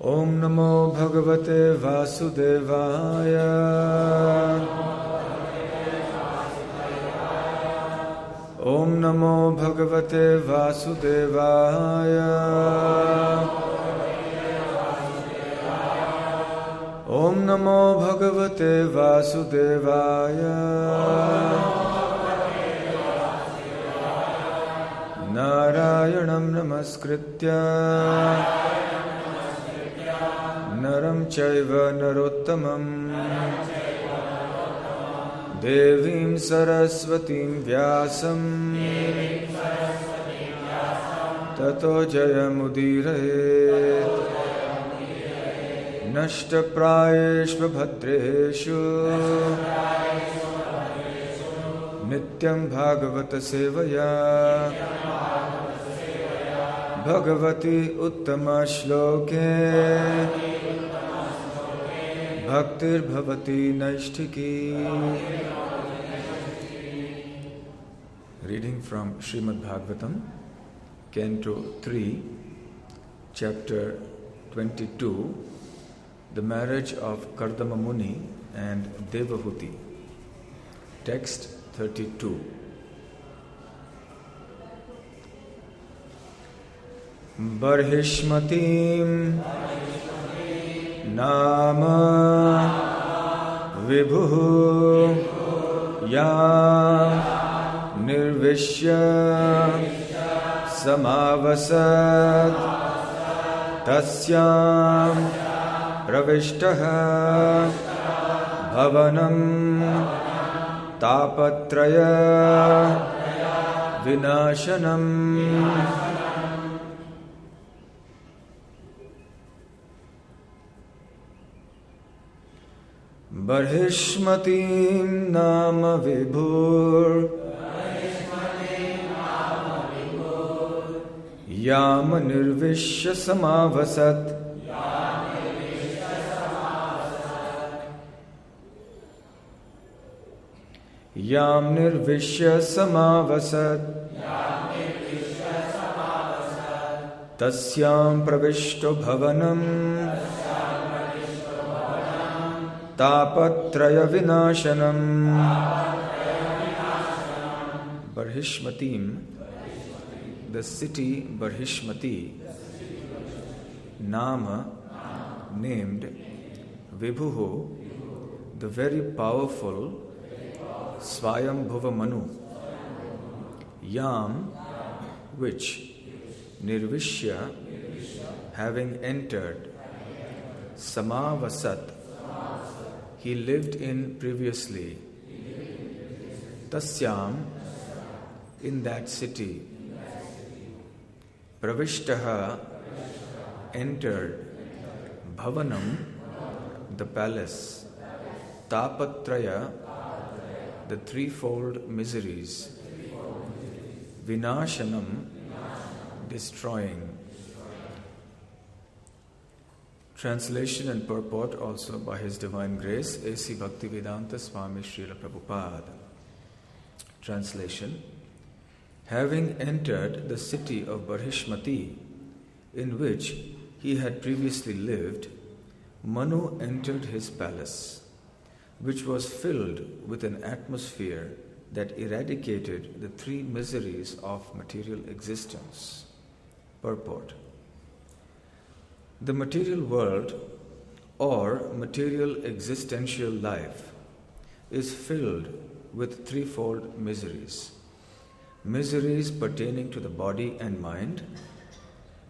Om Namo Bhagavate Vasudevaya. Om Namo Bhagavate Vasudevaya. Om Namo Bhagavate Vasudevaya. Narayanam Namaskritya Naram Chaiva Narottamam Devim Saraswatim Vyasam Tato Jayamudiraet Nashta Prayeshva Bhadreshu Nityam Bhagavata Sevaya Bhagavati Uttama Shloke Bhaktir Bhavati Naishtiki. Reading from Srimad Bhagavatam, Canto 3, Chapter 22, The Marriage of Kardama Muni and Devahuti. Text 32. Barhishmatim Nama Vibhu Ya Nirvishya Samavasat Tasyam Pravishtaha Bhavanam Tapatraya Vinashanam. Barhishmatim Nama Vibhur Yam Nirvishya Samavasat Yam Nirvishya Samavasat Tasyam Pravishto Bhavanam Tapatraya Vinashanam. Barhishmatim, the city Barhishmati, Nama, named, Vibhuhu, the very powerful Swayambhuva Manu, Yam, which, Nirvishya, having entered, Samavasat, he lived in previously. Tasyam, in that city. Pravishtaha, entered. Bhavanam, the palace. Tapatraya, the threefold miseries. Vinashanam, destroying. Translation and purport also by His Divine Grace, A.C. Bhaktivedanta Swami Srila Prabhupada. Translation. Having entered the city of Barhishmati, in which he had previously lived, Manu entered his palace, which was filled with an atmosphere that eradicated the three miseries of material existence. Purport. The material world or material existential life is filled with threefold miseries. Miseries pertaining to the body and mind,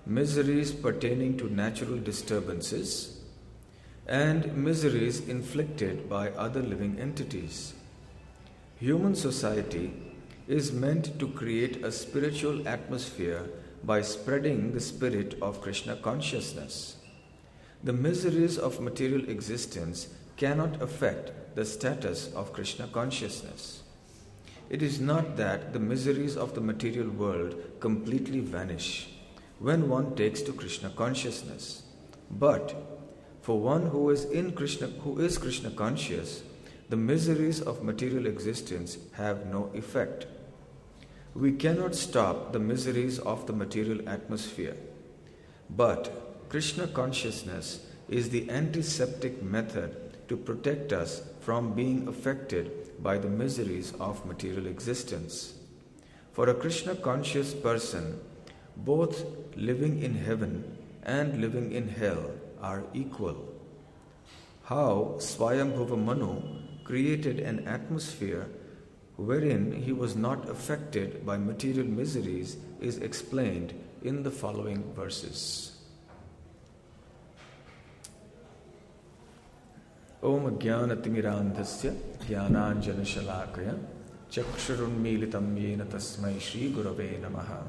miseries pertaining to natural disturbances, and miseries inflicted by other living entities. Human society is meant to create a spiritual atmosphere by spreading the spirit of Krishna consciousness. The miseries of material existence cannot affect the status of Krishna consciousness. It is not that the miseries of the material world completely vanish when one takes to Krishna consciousness, but for one who is Krishna conscious, the miseries of material existence have no effect. We cannot stop the miseries of the material atmosphere, but Krishna consciousness is the antiseptic method to protect us from being affected by the miseries of material existence. For a Krishna conscious person, both living in heaven and living in hell are equal. How Swayambhuva Manu created an atmosphere wherein he was not affected by material miseries is explained in the following verses. Om Jnanatimmirandhasya Jnananjanashalakaya Chakshurunmilitam Yena Tasmai Shri Gurave Namaha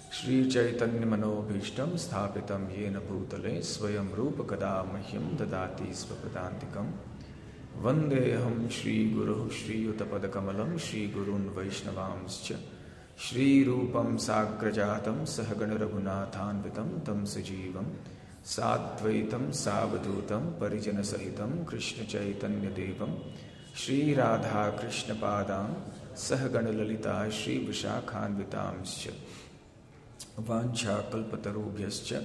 Shri Chaitanya Manobhishtam Sthapitam Yena Bhutale Swayam Rupa Kada Mahyam Dadati Svapadantikam Vandeham Shri Guru Shri Utapadakamalam Shri Gurun Vaishnavamscha Shri Rupam Sagrajatam Sahagana Raghunathanvitam Tam Sajivam Sadvaitam Savadutam Parijana Sahitam Krishna Chaitanya Devam Shri Radha Krishna Padam Sahagana Lalita Shri Vishakhanvitamscha Vancha Kalpatarubhyascha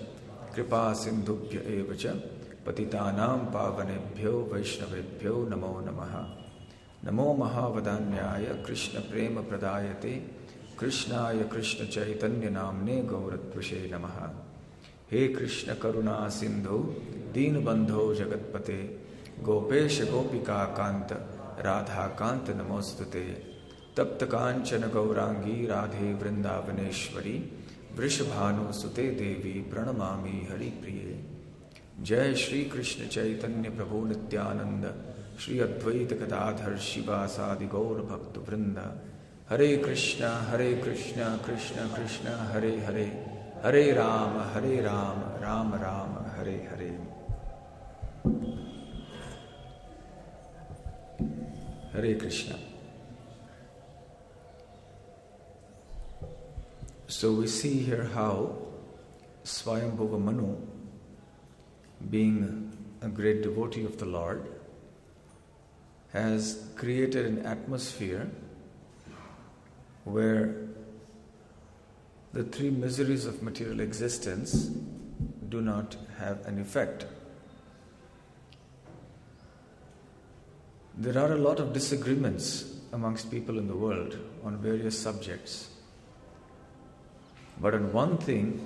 Kripa Sindhubhya Evacha Patitanam Pavanebhyo Vaishnavebhyo Namo Namaha Namo Mahavadanyaya Krishna Prema Pradayate Krishnaya Krishna Chaitanya Namne Gauratvashe Namaha He Krishna Karuna Sindhu Deenbandho Jagatpate Gopesha Gopika Kanta Radha Kanta Namostute Tapta Kanchana Gaurangi Radhe Vrindavaneshwari Vrishabhanu Sute Devi Pranamami Hari Priye Jai Shri Krishna Chaitanya Prabhu Nityananda Shri Advaita Gadadhar Shiva Sadi Gaur Bhakta Vrinda Hare Krishna Krishna Krishna Hare Hare Hare Rama Rama Rama Hare Hare Hare Krishna. So we see here how Swayambhuva Manu, being a great devotee of the Lord, has created an atmosphere where the three miseries of material existence do not have an effect. There are a lot of disagreements amongst people in the world on various subjects. But on one thing,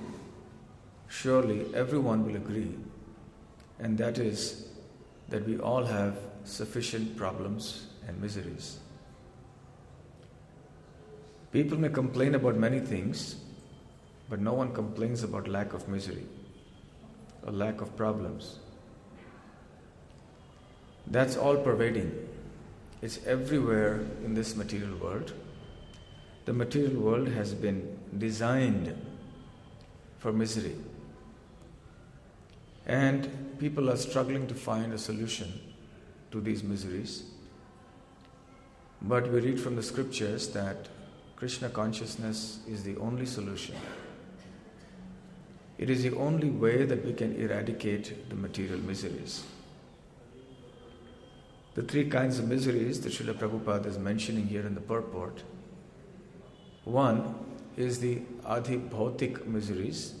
surely everyone will agree, and that is that we all have sufficient problems and miseries. People may complain about many things, but no one complains about lack of misery or lack of problems. That's all pervading. It's everywhere in this material world. The material world has been designed for misery. And people are struggling to find a solution to these miseries. But we read from the scriptures that Krishna consciousness is the only solution. It is the only way that we can eradicate the material miseries. The three kinds of miseries that Srila Prabhupada is mentioning here in the purport. One is the adhibhautik miseries,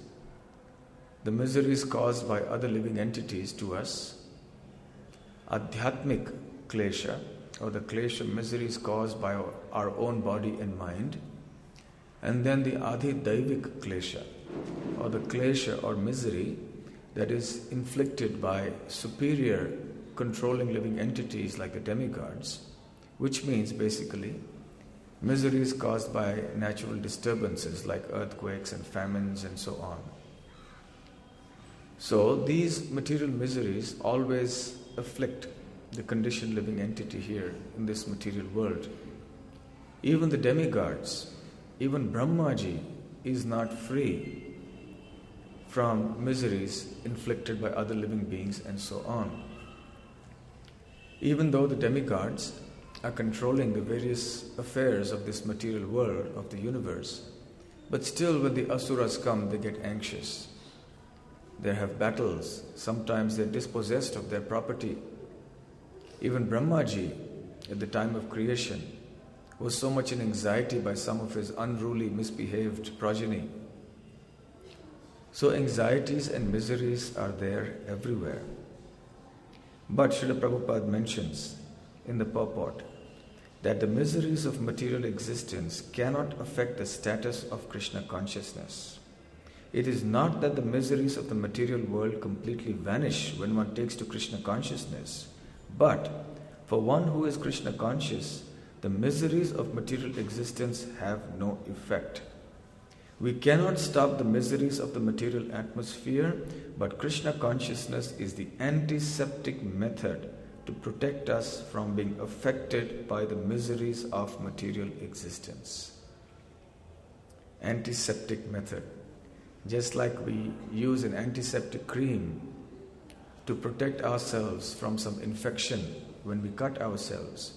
the miseries caused by other living entities to us. Adhyatmik klesha, or the klesha miseries caused by our own body and mind. And then the adhidaivik klesha, or the klesha or misery that is inflicted by superior controlling living entities like the demigods, which means basically miseries caused by natural disturbances like earthquakes and famines and so on. So these material miseries always afflict the conditioned living entity here in this material world. Even the demigods, even Brahmaji is not free from miseries inflicted by other living beings and so on. Even though the demigods are controlling the various affairs of this material world, of the universe, but still when the asuras come, they get anxious. They have battles. Sometimes they're dispossessed of their property. Even Brahmaji, at the time of creation, was so much in anxiety by some of his unruly, misbehaved progeny. So anxieties and miseries are there everywhere. But Srila Prabhupada mentions in the purport that the miseries of material existence cannot affect the status of Krishna consciousness. It is not that the miseries of the material world completely vanish when one takes to Krishna consciousness, but for one who is Krishna conscious, the miseries of material existence have no effect. We cannot stop the miseries of the material atmosphere, but Krishna consciousness is the antiseptic method to protect us from being affected by the miseries of material existence. Antiseptic method. Just like we use an antiseptic cream to protect ourselves from some infection when we cut ourselves.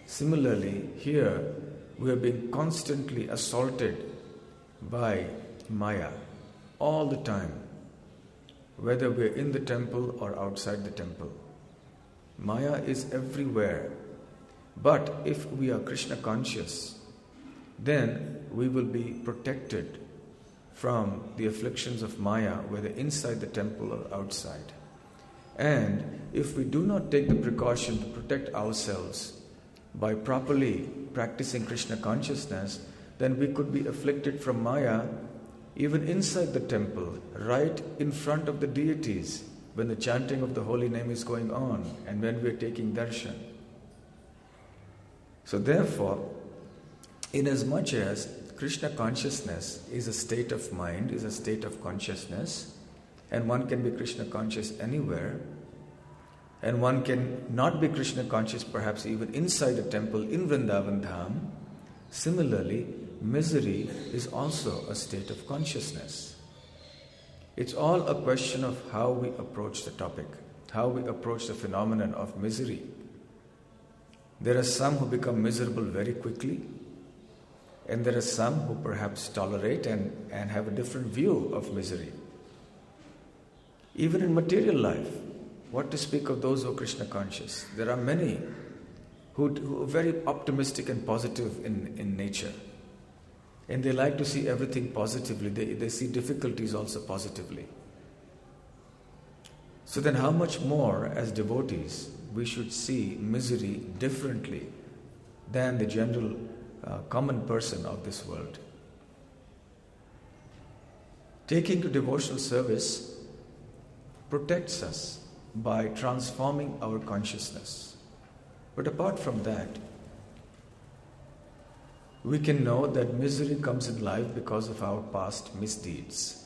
Similarly, here we are being constantly assaulted by Maya all the time, whether we are in the temple or outside the temple. Maya is everywhere. But if we are Krishna conscious, then we will be protected from the afflictions of Maya, whether inside the temple or outside. And if we do not take the precaution to protect ourselves by properly practicing Krishna consciousness, then we could be afflicted from Maya even inside the temple, right in front of the deities, when the chanting of the holy name is going on and when we are taking darshan. So therefore, inasmuch as Krishna consciousness is a state of mind, is a state of consciousness, and one can be Krishna conscious anywhere, and one can not be Krishna conscious perhaps even inside a temple in Vrindavan Dham, similarly, misery is also a state of consciousness. It's all a question of how we approach the topic, how we approach the phenomenon of misery. There are some who become miserable very quickly, and there are some who perhaps tolerate and have a different view of misery. Even in material life, what to speak of those who are Krishna conscious? There are many who are very optimistic and positive in nature. And they like to see everything positively. They see difficulties also positively. So then how much more as devotees we should see misery differently than the general common person of this world. Taking to devotional service protects us by transforming our consciousness. But apart from that, we can know that misery comes in life because of our past misdeeds.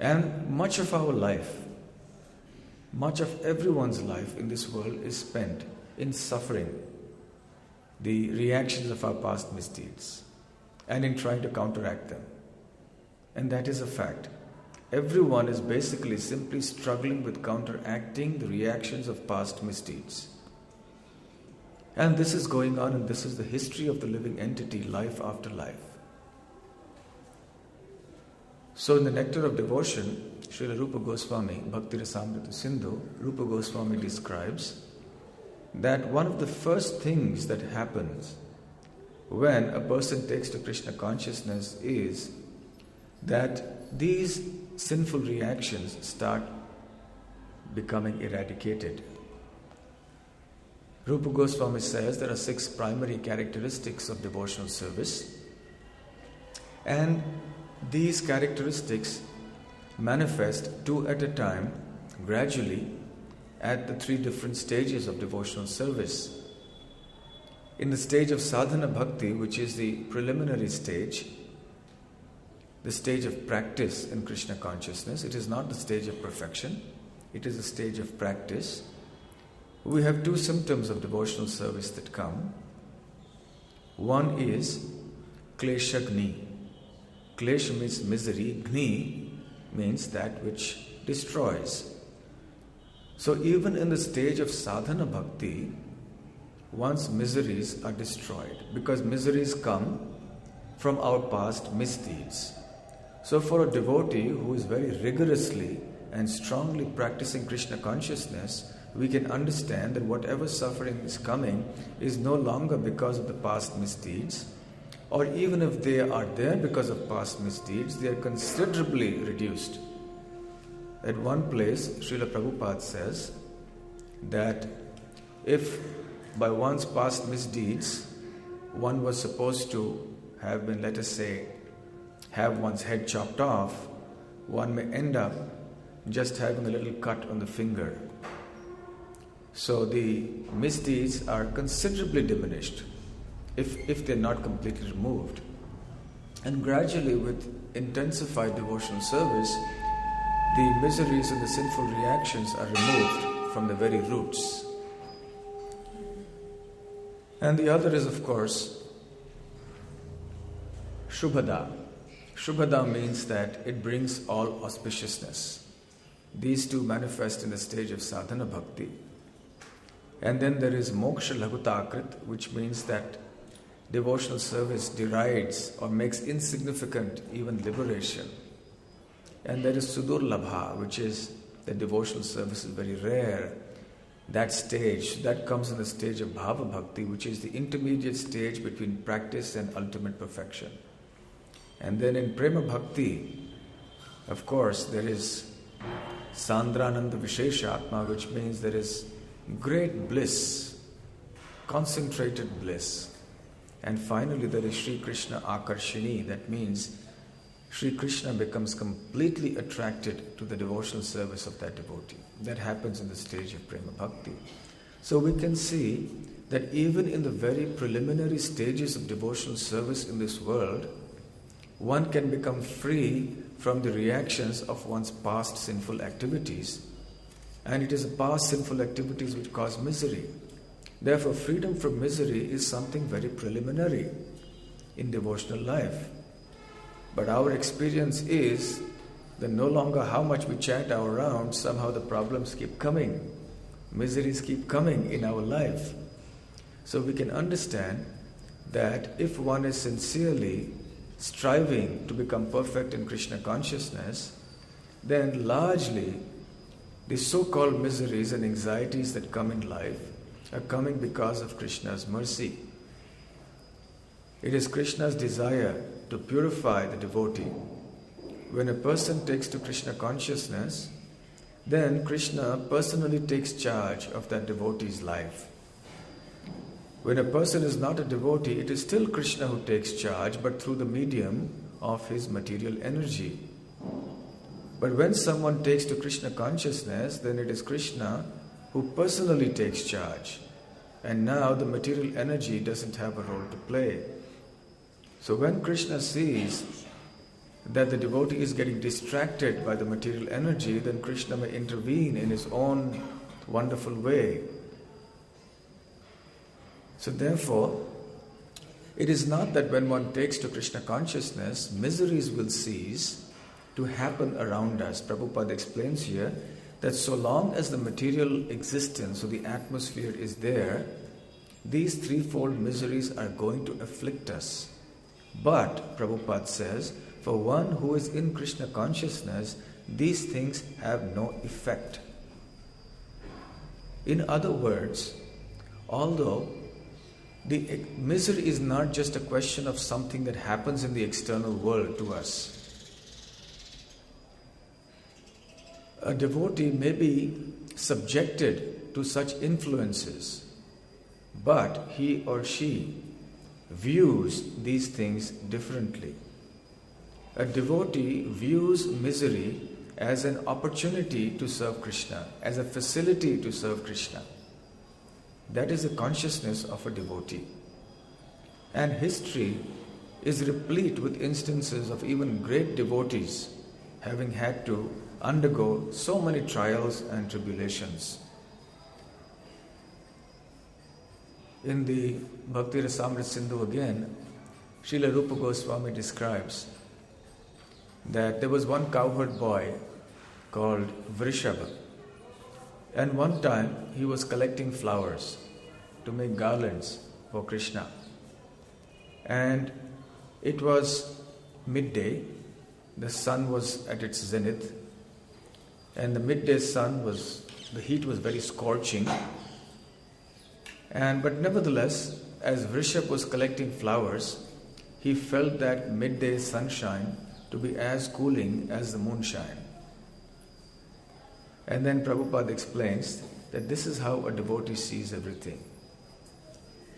And much of our life, much of everyone's life in this world is spent in suffering the reactions of our past misdeeds and in trying to counteract them. And that is a fact. Everyone is basically simply struggling with counteracting the reactions of past misdeeds. And this is going on, and this is the history of the living entity, life after life. So in the Nectar of Devotion, Srila Rupa Goswami, Bhakti Rasamrita Sindhu, Rupa Goswami describes that one of the first things that happens when a person takes to Krishna consciousness is that these sinful reactions start becoming eradicated. Rupa Goswami says there are 6 primary characteristics of devotional service, and these characteristics manifest 2 at a time, gradually, at the 3 different stages of devotional service. In the stage of sadhana bhakti, which is the preliminary stage, the stage of practice in Krishna consciousness, it is not the stage of perfection, it is a stage of practice. We have 2 symptoms of devotional service that come. One is klesha gni. Klesha means misery, gni means that which destroys. So even in the stage of sadhana bhakti, one's miseries are destroyed because miseries come from our past misdeeds. So for a devotee who is very rigorously and strongly practicing Krishna consciousness, we can understand that whatever suffering is coming is no longer because of the past misdeeds, or even if they are there because of past misdeeds, they are considerably reduced. At one place, Srila Prabhupada says that if by one's past misdeeds one was supposed to have been, let us say, have one's head chopped off, one may end up just having a little cut on the finger. So the misdeeds are considerably diminished if they're not completely removed. And gradually, with intensified devotional service, the miseries and the sinful reactions are removed from the very roots. And the other is, of course, Shubhada. Shubhada means that it brings all auspiciousness. These two manifest in the stage of sadhana bhakti. And then there is moksha laghutakrit, which means that devotional service derides or makes insignificant even liberation. And there is sudurlabha, which is that devotional service is very rare. That stage, that comes in the stage of bhava bhakti, which is the intermediate stage between practice and ultimate perfection. And then in prema bhakti, of course, there is sandrananda visheshatma, which means there is great bliss, concentrated bliss. And finally, there is Sri Krishna Akarshini. That means Sri Krishna becomes completely attracted to the devotional service of that devotee. That happens in the stage of Prema Bhakti. So we can see that even in the very preliminary stages of devotional service in this world, one can become free from the reactions of one's past sinful activities. And it is the past sinful activities which cause misery. Therefore, freedom from misery is something very preliminary in devotional life. But our experience is that no longer how much we chant our rounds, somehow the problems keep coming. Miseries keep coming in our life. So we can understand that if one is sincerely striving to become perfect in Krishna consciousness, then largely the so-called miseries and anxieties that come in life are coming because of Krishna's mercy. It is Krishna's desire to purify the devotee. When a person takes to Krishna consciousness, then Krishna personally takes charge of that devotee's life. When a person is not a devotee, it is still Krishna who takes charge, but through the medium of his material energy. But when someone takes to Krishna consciousness, then it is Krishna who personally takes charge. And now the material energy doesn't have a role to play. So when Krishna sees that the devotee is getting distracted by the material energy, then Krishna may intervene in his own wonderful way. So therefore, it is not that when one takes to Krishna consciousness, miseries will cease to happen around us. Prabhupada explains here that so long as the material existence or the atmosphere is there, these threefold miseries are going to afflict us. But, Prabhupada says, for one who is in Krishna consciousness, these things have no effect. In other words, although the misery is not just a question of something that happens in the external world to us, a devotee may be subjected to such influences, but he or she views these things differently. A devotee views misery as an opportunity to serve Krishna, as a facility to serve Krishna. That is the consciousness of a devotee. And history is replete with instances of even great devotees having had to undergo so many trials and tribulations. In the Bhakti Rasamrita Sindhu again, Srila Rupa Goswami describes that there was one cowherd boy called Vrishabha, and one time he was collecting flowers to make garlands for Krishna. And it was midday, the sun was at its zenith, and the midday sun the heat was very scorching. But nevertheless, as Vrishabha was collecting flowers, he felt that midday sunshine to be as cooling as the moonshine. And then Prabhupada explains that this is how a devotee sees everything.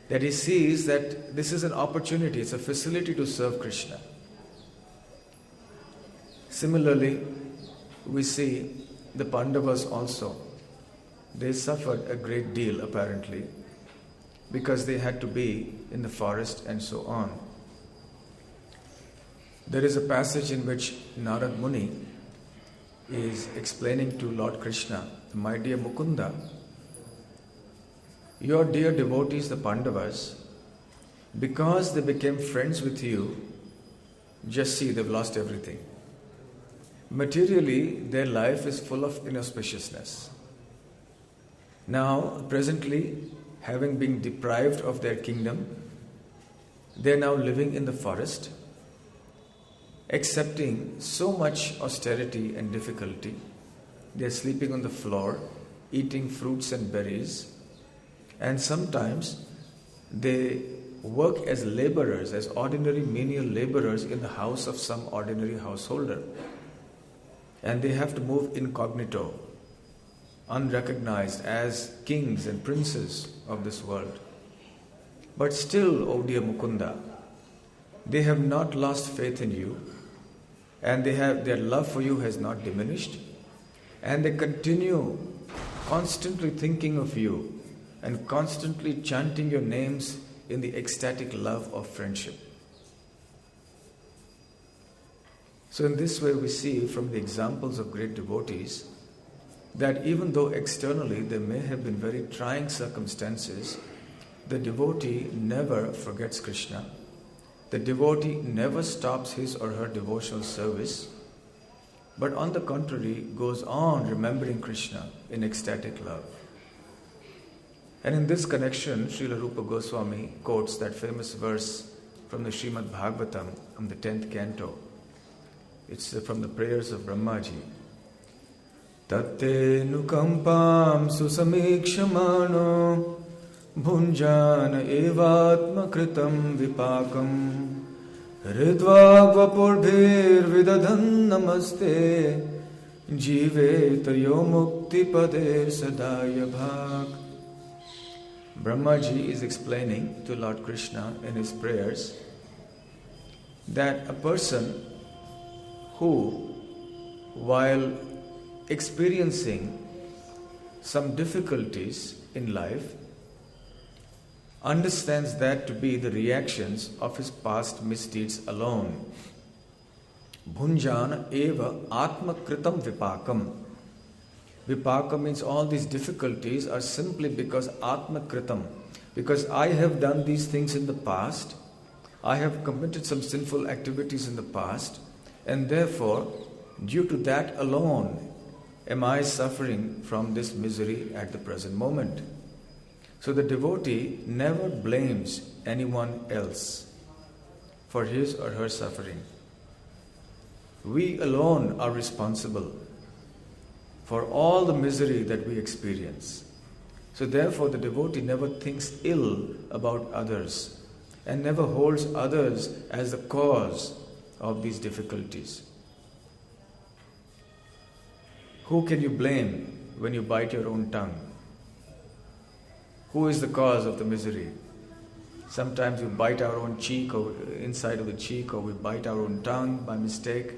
That he sees that this is an opportunity, it's a facility to serve Krishna. Similarly, we see the Pandavas also. They suffered a great deal apparently because they had to be in the forest and so on. There is a passage in which Narad Muni is explaining to Lord Krishna, my dear Mukunda, your dear devotees, the Pandavas, because they became friends with you, just see, they've lost everything. Materially, their life is full of inauspiciousness. Now, presently, having been deprived of their kingdom, they are now living in the forest, accepting so much austerity and difficulty. They are sleeping on the floor, eating fruits and berries, and sometimes they work as laborers, as ordinary menial laborers in the house of some ordinary householder. And they have to move incognito, unrecognized as kings and princes of this world. But still, O dear Mukunda, they have not lost faith in you, and their love for you has not diminished, and they continue constantly thinking of you and constantly chanting your names in the ecstatic love of friendship. So in this way we see from the examples of great devotees that even though externally there may have been very trying circumstances, the devotee never forgets Krishna. The devotee never stops his or her devotional service, but on the contrary goes on remembering Krishna in ecstatic love. And in this connection, Srila Rupa Goswami quotes that famous verse from the Srimad Bhagavatam, from the 10th canto. It's from the prayers of Brahmaji. Tatte nukampam susamikshmano bhunjana evatma kritam vipakam hridva vapurbhir vidadhan namaste jive tayo mukti pader sadaya bhag. Brahmaji is explaining to Lord Krishna in his prayers that a person who, while experiencing some difficulties in life, understands that to be the reactions of his past misdeeds alone. Bhunjana eva atma kritam vipakam. Vipaka means all these difficulties are simply because atma kritam, because I have done these things in the past, I have committed some sinful activities in the past, and therefore, due to that alone, am I suffering from this misery at the present moment. So the devotee never blames anyone else for his or her suffering. We alone are responsible for all the misery that we experience. So therefore the devotee never thinks ill about others and never holds others as the cause of these difficulties. Who can you blame when you bite your own tongue? Who is the cause of the misery? Sometimes we bite our own cheek or inside of the cheek, or we bite our own tongue by mistake.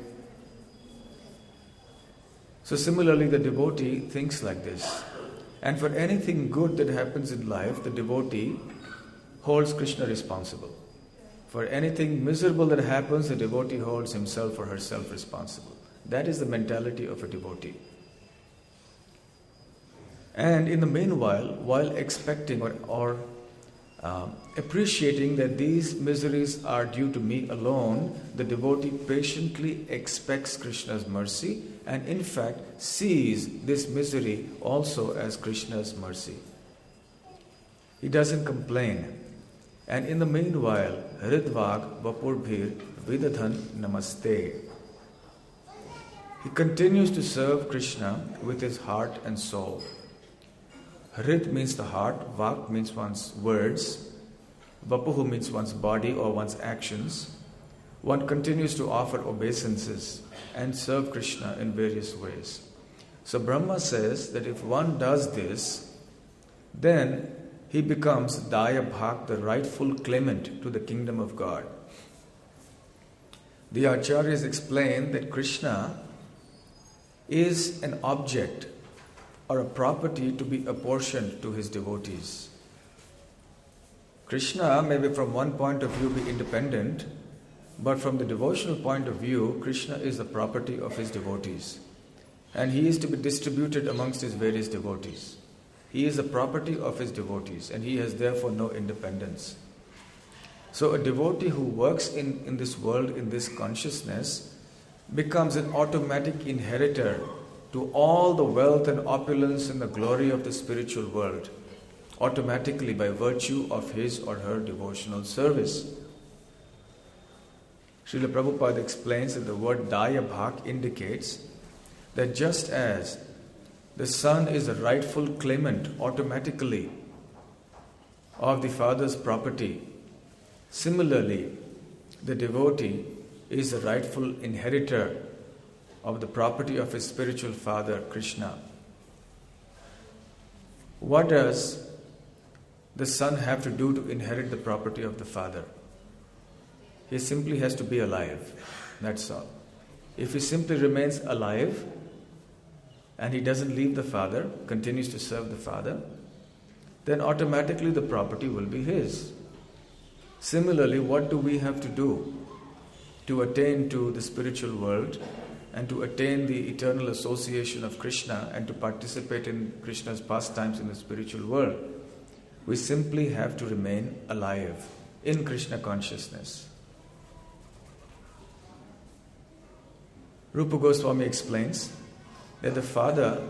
So similarly, the devotee thinks like this. And for anything good that happens in life, the devotee holds Krishna responsible. For anything miserable that happens, the devotee holds himself or herself responsible. That is the mentality of a devotee. And in the meanwhile, while expecting or appreciating that these miseries are due to me alone, the devotee patiently expects Krishna's mercy and in fact sees this misery also as Krishna's mercy. He doesn't complain. And in the meanwhile, Hridvag Vapurbhir Vidadhan Namaste. He continues to serve Krishna with his heart and soul. Hrid means the heart, Vak means one's words, Vapuhu means one's body or one's actions, one continues to offer obeisances and serve Krishna in various ways. So Brahma says that if one does this, then he becomes Daya Bhak, the rightful claimant to the kingdom of God. The Acharyas explain that Krishna is an object or a property to be apportioned to his devotees. Krishna may be from one point of view be independent, but from the devotional point of view, Krishna is the property of his devotees. And he is to be distributed amongst his various devotees. He is the property of his devotees, and he has therefore no independence. So a devotee who works in this world, in this consciousness, becomes an automatic inheritor to all the wealth and opulence and the glory of the spiritual world, automatically by virtue of his or her devotional service. Srila Prabhupada explains that the word Daya Bhak indicates that just as the son is the rightful claimant automatically of the father's property, similarly, the devotee is the rightful inheritor of the property of his spiritual father, Krishna. What does the son have to do to inherit the property of the father? He simply has to be alive. That's all. If he simply remains alive and he doesn't leave the father, continues to serve the father, then automatically the property will be his. Similarly, what do we have to do to attain to the spiritual world and to attain the eternal association of Krishna and to participate in Krishna's pastimes in the spiritual world? We simply have to remain alive in Krishna consciousness. Rupa Goswami explains that the father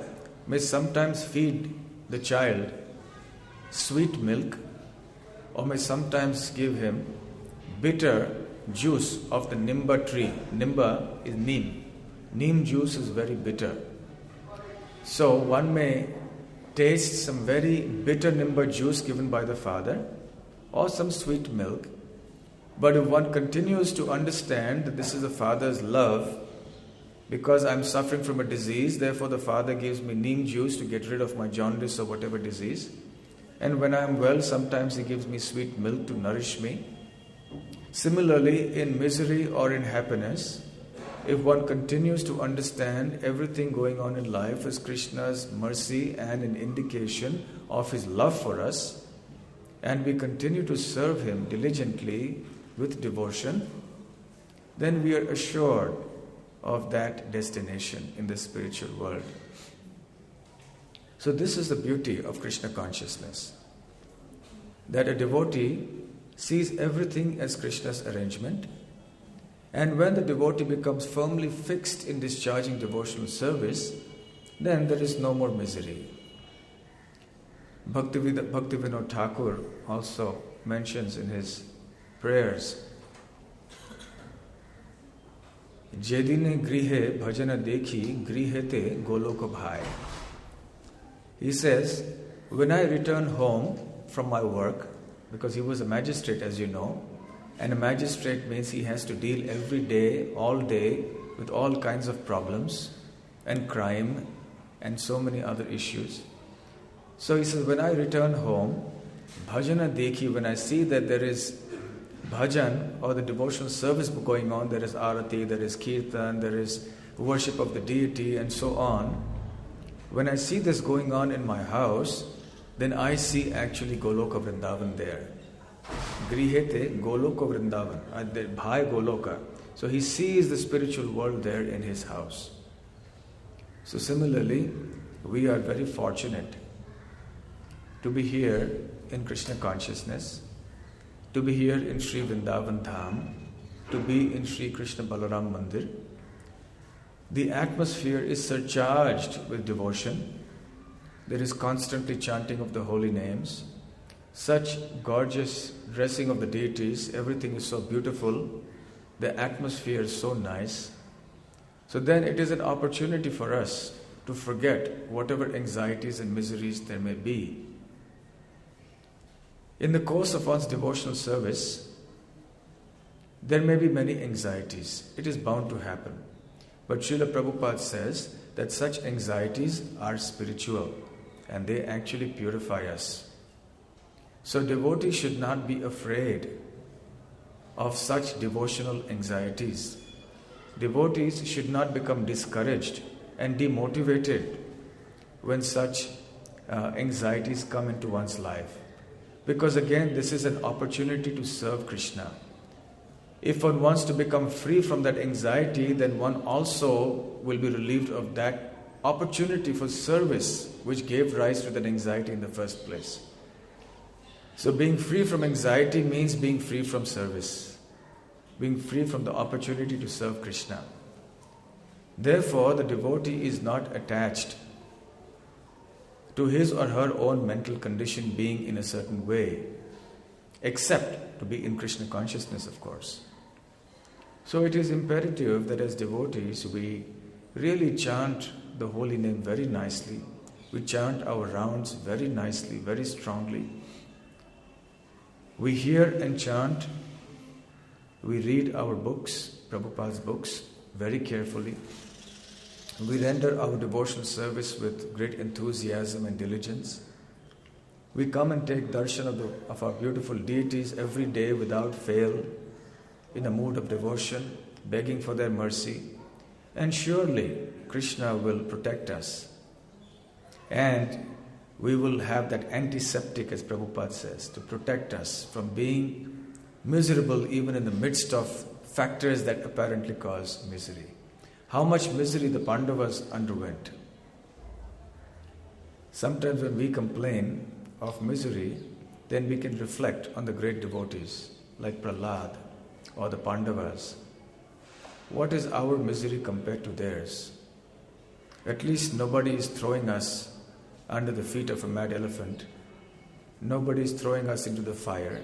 may sometimes feed the child sweet milk or may sometimes give him bitter juice of the nimba tree. Nimba is neem. Neem juice is very bitter. So one may taste some very bitter nimba juice given by the father or some sweet milk. But if one continues to understand that this is the father's love, because I'm suffering from a disease, therefore the father gives me neem juice to get rid of my jaundice or whatever disease. And when I'm well, sometimes he gives me sweet milk to nourish me. Similarly, in misery or in happiness, if one continues to understand everything going on in life as Krishna's mercy and an indication of his love for us, and we continue to serve him diligently with devotion, then we are assured of that destination in the spiritual world. So this is the beauty of Krishna consciousness, that a devotee sees everything as Krishna's arrangement, and when the devotee becomes firmly fixed in discharging devotional service, then there is no more misery. Bhaktivinoda Thakur also mentions in his prayers, Jedine grihe bhajana dekhi grihete goloko bhai. He says, when I return home from my work, because he was a magistrate, as you know, and a magistrate means he has to deal every day, all day, with all kinds of problems and crime and so many other issues. So he says, when I return home, bhajana dekhi, when I see that there is bhajan or the devotional service going on, there is arati, there is kirtan, there is worship of the deity and so on. When I see this going on in my house, then I see actually Goloka Vrindavan there. Grihete Goloka Vrindavan, Bhai Goloka. So he sees the spiritual world there in his house. So similarly, we are very fortunate to be here in Krishna consciousness, to be here in Sri Vrindavan Dham, to be in Sri Krishna Balaram Mandir. The atmosphere is surcharged with devotion. There is constantly chanting of the holy names. Such gorgeous dressing of the deities, everything is so beautiful. The atmosphere is so nice. So then it is an opportunity for us to forget whatever anxieties and miseries there may be. In the course of one's devotional service, There may be many anxieties. It is bound to happen. But Srila Prabhupada says that such anxieties are spiritual and they actually purify us. So devotees should not be afraid of such devotional anxieties. Devotees should not become discouraged and demotivated when such anxieties come into one's life. Because again, this is an opportunity to serve Krishna. If one wants to become free from that anxiety, then one also will be relieved of that opportunity for service which gave rise to that anxiety in the first place. So being free from anxiety means being free from service, being free from the opportunity to serve Krishna. Therefore, the devotee is not attached to his or her own mental condition being in a certain way, except to be in Krishna consciousness, of course. So it is imperative that as devotees we really chant the holy name very nicely. We chant our rounds very nicely, very strongly. We hear and chant. We read our books, Prabhupada's books, very carefully. We render our devotional service with great enthusiasm and diligence. We come and take darshan of our beautiful deities every day without fail, in a mood of devotion, begging for their mercy. And surely Krishna will protect us. And we will have that antiseptic, as Prabhupada says, to protect us from being miserable even in the midst of factors that apparently cause misery. How much misery the Pandavas underwent. Sometimes when we complain of misery, then we can reflect on the great devotees like Prahlad or the Pandavas. What is our misery compared to theirs? At least nobody is throwing us under the feet of a mad elephant. Nobody is throwing us into the fire.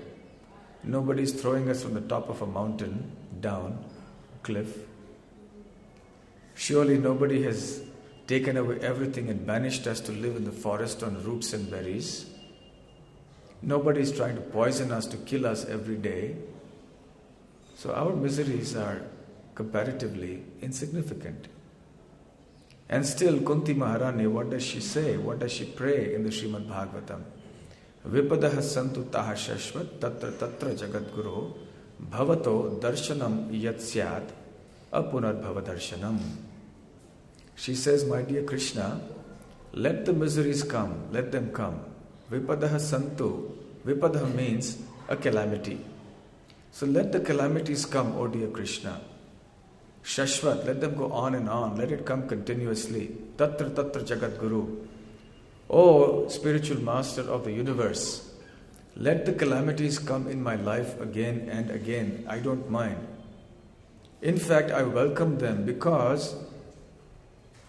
Nobody is throwing us from the top of a mountain down a cliff. Surely nobody has taken away everything and banished us to live in the forest on roots and berries. Nobody is trying to poison us, to kill us every day. So our miseries are comparatively insignificant. And still Kunti Maharani, what does she say? What does she pray in the Srimad Bhagavatam? Vipadaha santu taha shashvat tatra tatra jagadguru bhavato darshanam yat syat apunarbhava darshanam. She says, my dear Krishna, let the miseries come, let them come. Vipadaha santu, vipadaha means a calamity. So let the calamities come, O dear Krishna. Shashvat, let them go on and on, let it come continuously. Tatra tatra jagat guru. O spiritual master of the universe, let the calamities come in my life again and again. I don't mind. In fact, I welcome them because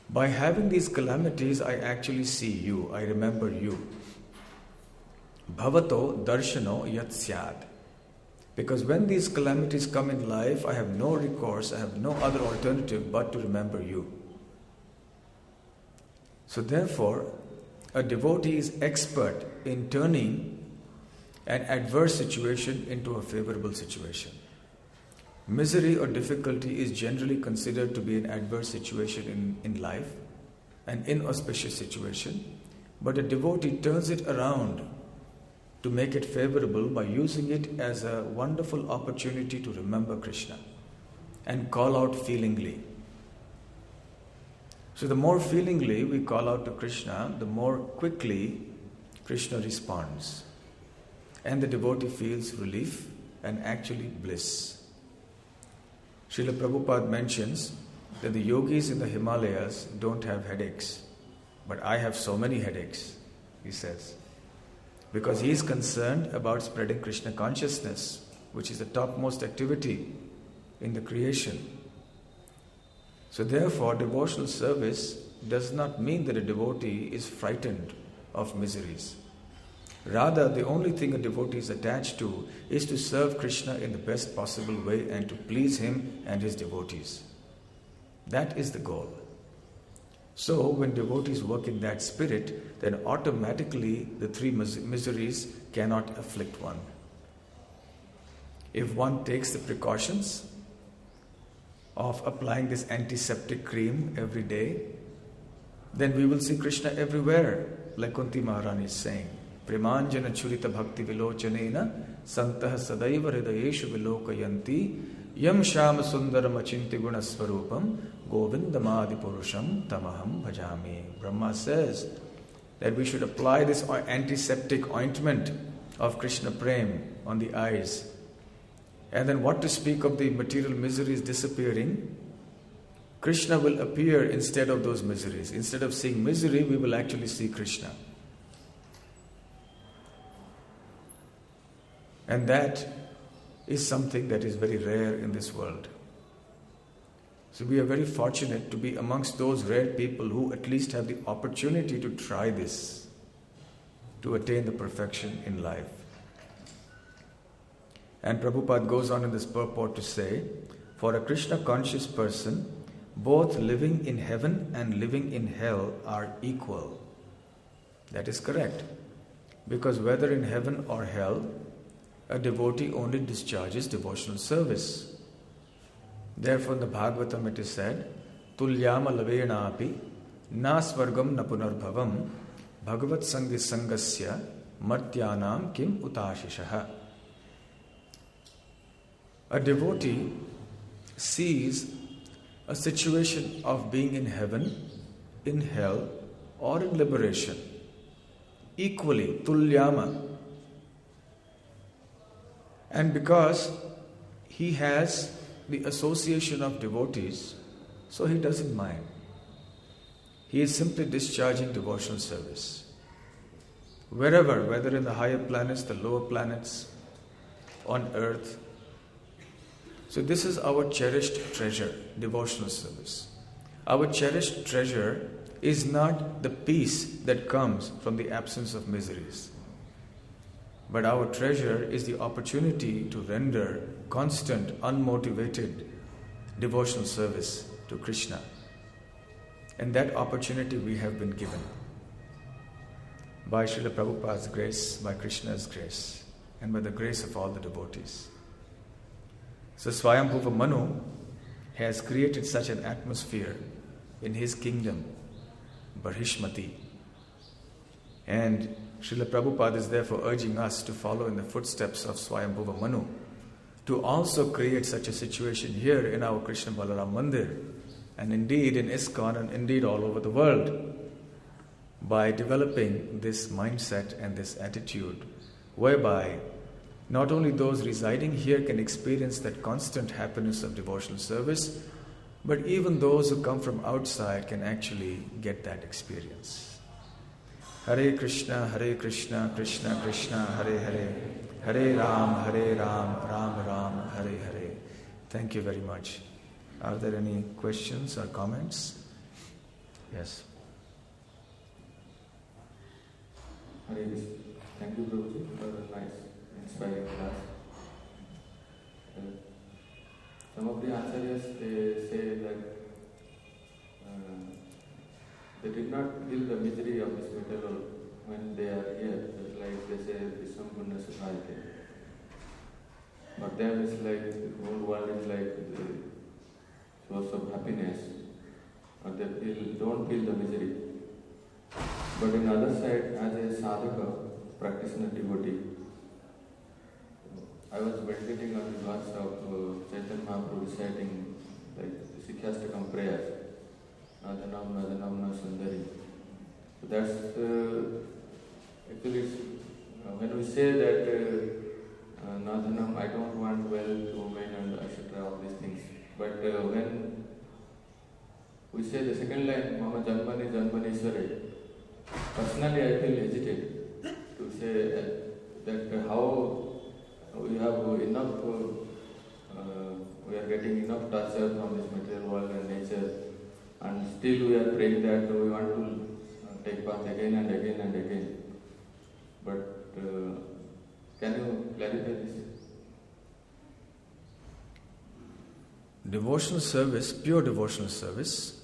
by having these calamities, I actually see you, I remember you. Bhavato darshano yat syad. Because when these calamities come in life, I have no recourse, I have no other alternative but to remember you. So therefore, a devotee is expert in turning an adverse situation into a favorable situation. Misery or difficulty is generally considered to be an adverse situation in life, an inauspicious situation, but a devotee turns it around to make it favorable by using it as a wonderful opportunity to remember Krishna and call out feelingly. So the more feelingly we call out to Krishna, the more quickly Krishna responds. And the devotee feels relief and actually bliss. Srila Prabhupada mentions that the yogis in the Himalayas don't have headaches, but I have so many headaches, he says. Because he is concerned about spreading Krishna consciousness, which is the topmost activity in the creation. So therefore, devotional service does not mean that a devotee is frightened of miseries. Rather, the only thing a devotee is attached to is to serve Krishna in the best possible way and to please him and his devotees. That is the goal. So, when devotees work in that spirit, then automatically the three miseries cannot afflict one. if one takes the precautions of applying this antiseptic cream every day, then we will see Krishna everywhere, like Kunti Maharani is saying. Premanjana churita bhakti vilochanena santah sadaiva hridayeshu vilokayanti yam shama sundaram achinti guna swarupam govindamadi purusham tamaham bhajami. Brahma says that we should apply this antiseptic ointment of Krishna Prem on the eyes. And then what to speak of the material miseries disappearing? Krishna will appear instead of those miseries. Instead of seeing misery, we will actually see Krishna. And that is something that is very rare in this world. So we are very fortunate to be amongst those rare people who at least have the opportunity to try this, to attain the perfection in life. And Prabhupada goes on in this purport to say, for a Krishna conscious person, both living in heaven and living in hell are equal. That is correct. Because whether in heaven or hell, a devotee only discharges devotional service. Therefore in the Bhagavatam it is said, Tulyama lavena api na swargam na punarbhavam bhagavat sangi sangasya martyanam kim utashishaha. A devotee sees a situation of being in heaven, in hell, or in liberation equally, tulyama. And because he has the association of devotees, so he doesn't mind. He is simply discharging devotional service. Wherever, whether in the higher planets, the lower planets, on earth. So this is our cherished treasure, devotional service. Our cherished treasure is not the peace that comes from the absence of miseries. But our treasure is the opportunity to render constant, unmotivated devotional service to Krishna. And that opportunity we have been given by Srila Prabhupada's grace, by Krishna's grace, and by the grace of all the devotees. So Swayambhuva Manu has created such an atmosphere in his kingdom, Barhishmati. And Srila Prabhupada is therefore urging us to follow in the footsteps of Swayambhuva Manu, to also create such a situation here in our Krishna Balaram Mandir, and indeed in ISKCON, and indeed all over the world, by developing this mindset and this attitude, whereby not only those residing here can experience that constant happiness of devotional service, but even those who come from outside can actually get that experience. Hare Krishna, Krishna Krishna, Hare Hare, Hare Ram, Ram Ram, Hare Hare. Thank you very much. Are there any questions or comments? Yes. Hare Krishna. Thank you, Prabhuji, for a nice, inspiring class. Some of the acharyas, they say that they did not feel the misery of this material when they are here. It's like they say, Visham Punna Sukhayate. For them, it's like the whole world is like the source of happiness, or they don't feel the misery. But on the other side, as a sadhaka, practitioner devotee, I was meditating on the verse of Chaitanya Mahaprabhu reciting like the Sikhastakam prayers. Nadanam, Nadanam, Sundari. So that's actually when we say that Nadanam, I don't want wealth, women, and etc. all these things. But when we say the second line, Mama Janmani Janmanishware, personally I feel hesitant to say that how we have enough, we are getting enough torture from this material world and nature. And still we are praying that we want to take bath again and again and again. But can you clarify this? Devotional service, pure devotional service,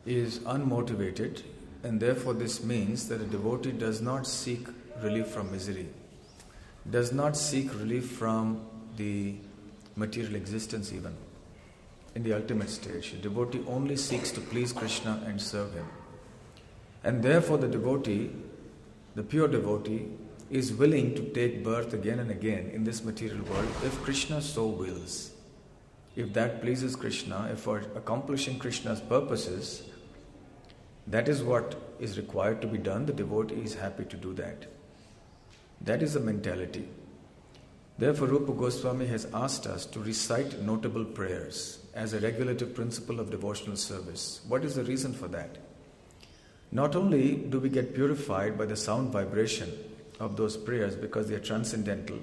is unmotivated, and therefore this means that a devotee does not seek relief from misery. does not seek relief from the material existence even. In the ultimate stage, the devotee only seeks to please Krishna and serve him. And therefore the devotee, the pure devotee, is willing to take birth again and again in this material world if Krishna so wills. If that pleases Krishna, if for accomplishing Krishna's purposes, that is what is required to be done, the devotee is happy to do that. That is the mentality. Therefore, Rupa Goswami has asked us to recite notable prayers as a regulative principle of devotional service. What is the reason for that? Not only do we get purified by the sound vibration of those prayers because they are transcendental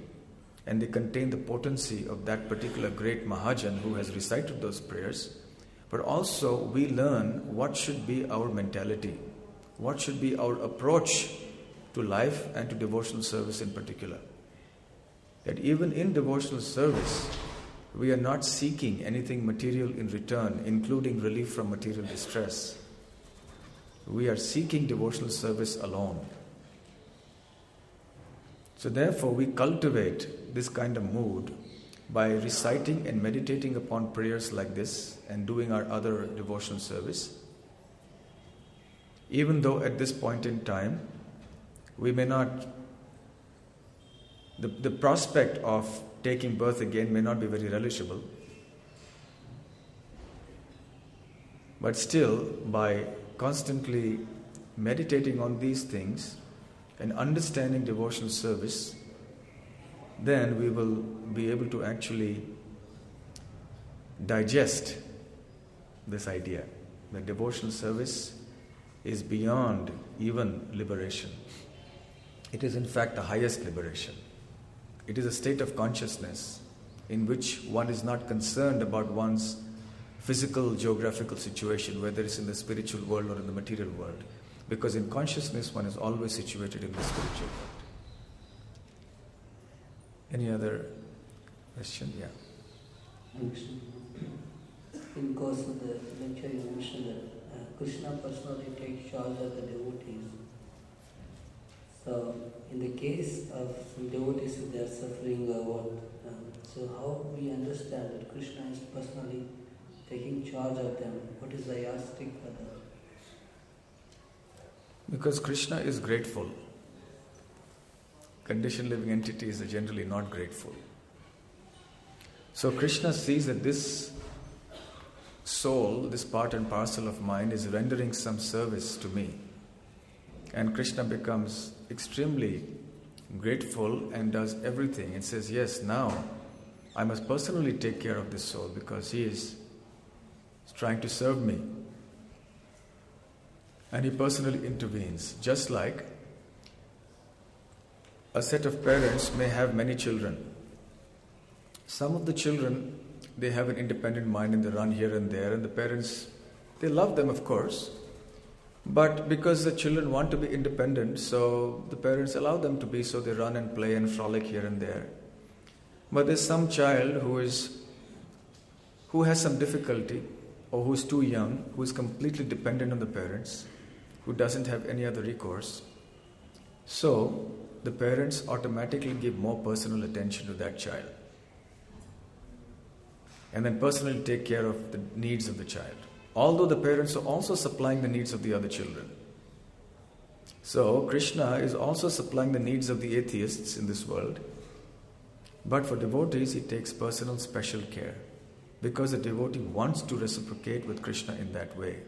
and they contain the potency of that particular great Mahajan who has recited those prayers, but also we learn what should be our mentality, what should be our approach to life and to devotional service in particular. That even in devotional service, we are not seeking anything material in return, including relief from material distress. We are seeking devotional service alone. So therefore, we cultivate this kind of mood by reciting and meditating upon prayers like this and doing our other devotional service. Even though at this point in time, we may not, the prospect of taking birth again may not be very relishable. But still, by constantly meditating on these things and understanding devotional service, then we will be able to actually digest this idea that devotional service is beyond even liberation. It is in fact the highest liberation. It is a state of consciousness in which one is not concerned about one's physical, geographical situation, whether it's in the spiritual world or in the material world. Because in consciousness, one is always situated in the spiritual world. Any other question? Yeah. In course of the lecture, you mentioned that Krishna personally takes charge of the devotees. So, in the case of some devotees, if they are suffering or what, so how we understand that Krishna is personally taking charge of them? What is the yardstick for that? Because Krishna is grateful. Conditioned living entities are generally not grateful. So Krishna sees that this soul, this part and parcel of mine, is rendering some service to me. And Krishna becomes extremely grateful and does everything and says, yes, now I must personally take care of this soul because he is trying to serve me. And he personally intervenes, just like a set of parents may have many children. Some of the children, they have an independent mind and they run here and there, and the parents, they love them, of course, but because the children want to be independent, so the parents allow them to be, so they run and play and frolic here and there. But there's some child who has some difficulty, or who is too young, who is completely dependent on the parents, who doesn't have any other recourse. So the parents automatically give more personal attention to that child and then personally take care of the needs of the child, although the parents are also supplying the needs of the other children. So Krishna is also supplying the needs of the atheists in this world, but for devotees he takes personal special care because the devotee wants to reciprocate with Krishna in that way.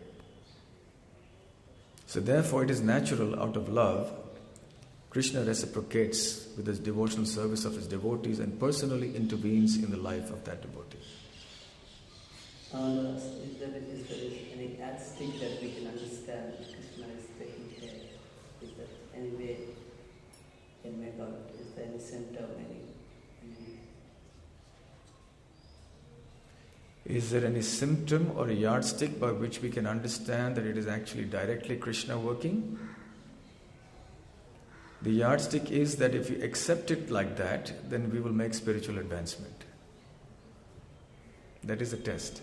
So therefore it is natural, out of love, Krishna reciprocates with his devotional service of his devotees and personally intervenes in the life of that devotee. Is there any yardstick that we can understand that Krishna is taking care? Is there any way we can make out? Is there any symptom? Is there any symptom or a yardstick by which we can understand that it is actually directly Krishna working? The yardstick is that if you accept it like that, then we will make spiritual advancement. That is the test.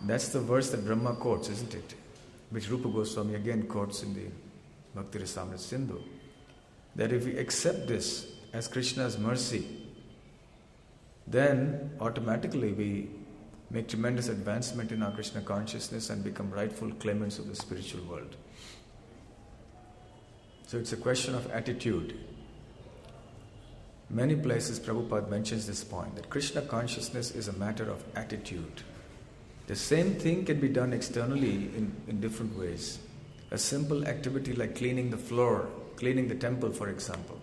That's the verse that Brahma quotes, isn't it? Which Rupa Goswami again quotes in the Bhakti Rasamrita Sindhu. that if we accept this as Krishna's mercy, then automatically we make tremendous advancement in our Krishna consciousness and become rightful claimants of the spiritual world. So it's a question of attitude. Many places Prabhupada mentions this point, that Krishna consciousness is a matter of attitude. The same thing can be done externally in different ways. A simple activity like cleaning the floor, cleaning the temple, for example.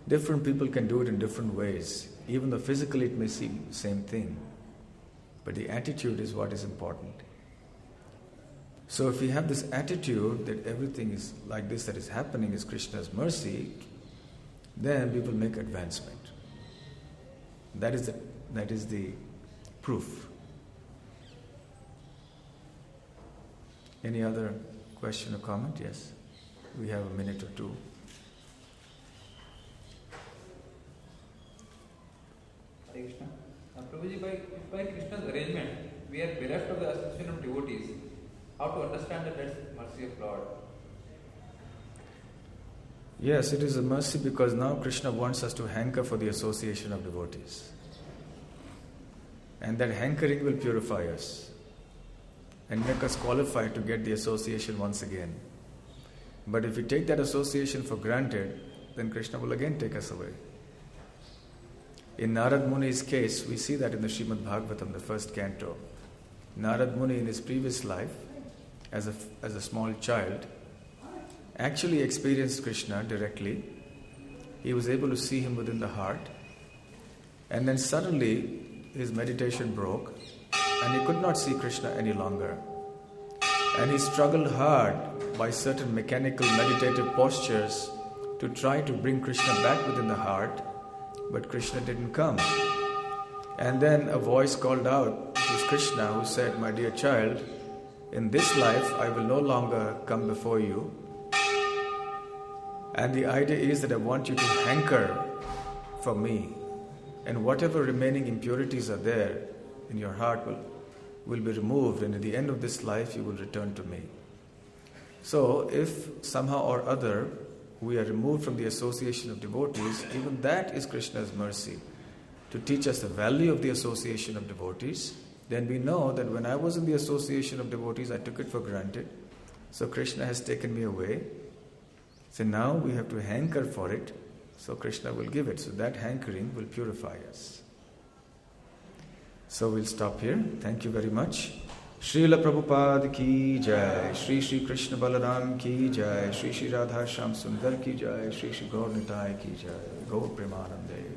Different people can do it in different ways. Even though physically it may seem the same thing. But the attitude is what is important. So if we have this attitude that everything is like this that is happening is Krishna's mercy, then we will make advancement. That is the proof. Any other question or comment? Yes. We have a minute or two. Hare Krishna. Prabhuji, by Krishna's arrangement, we are bereft of the association of devotees. How to understand that that's mercy of Lord? Yes, it is a mercy because now Krishna wants us to hanker for the association of devotees. And that hankering will purify us and make us qualified to get the association once again. But if we take that association for granted, then Krishna will again take us away. In Narad Muni's case, we see that in the Srimad Bhagavatam, the first canto. Narad Muni in his previous life, as a small child, actually experienced Krishna directly. He was able to see him within the heart. And then suddenly his meditation broke and he could not see Krishna any longer. And he struggled hard by certain mechanical meditative postures to try to bring Krishna back within the heart, but Krishna didn't come. And then a voice called out, it was Krishna who said, "My dear child, in this life I will no longer come before you. And the idea is that I want you to hanker for me. And whatever remaining impurities are there in your heart will be removed, and at the end of this life you will return to me." So if somehow or other we are removed from the association of devotees, even that is Krishna's mercy, to teach us the value of the association of devotees. Then we know that when I was in the association of devotees, I took it for granted. So Krishna has taken me away. So now we have to hanker for it. So Krishna will give it. So that hankering will purify us. So we'll stop here. Thank you very much. Srila Prabhupada ki jai, Shri Shri Krishna Balaram ki jai, Shri Shri Radha Shyam Sundar ki jai, Shri Shri Gaur Nitai ki jai, Gaur Premanande.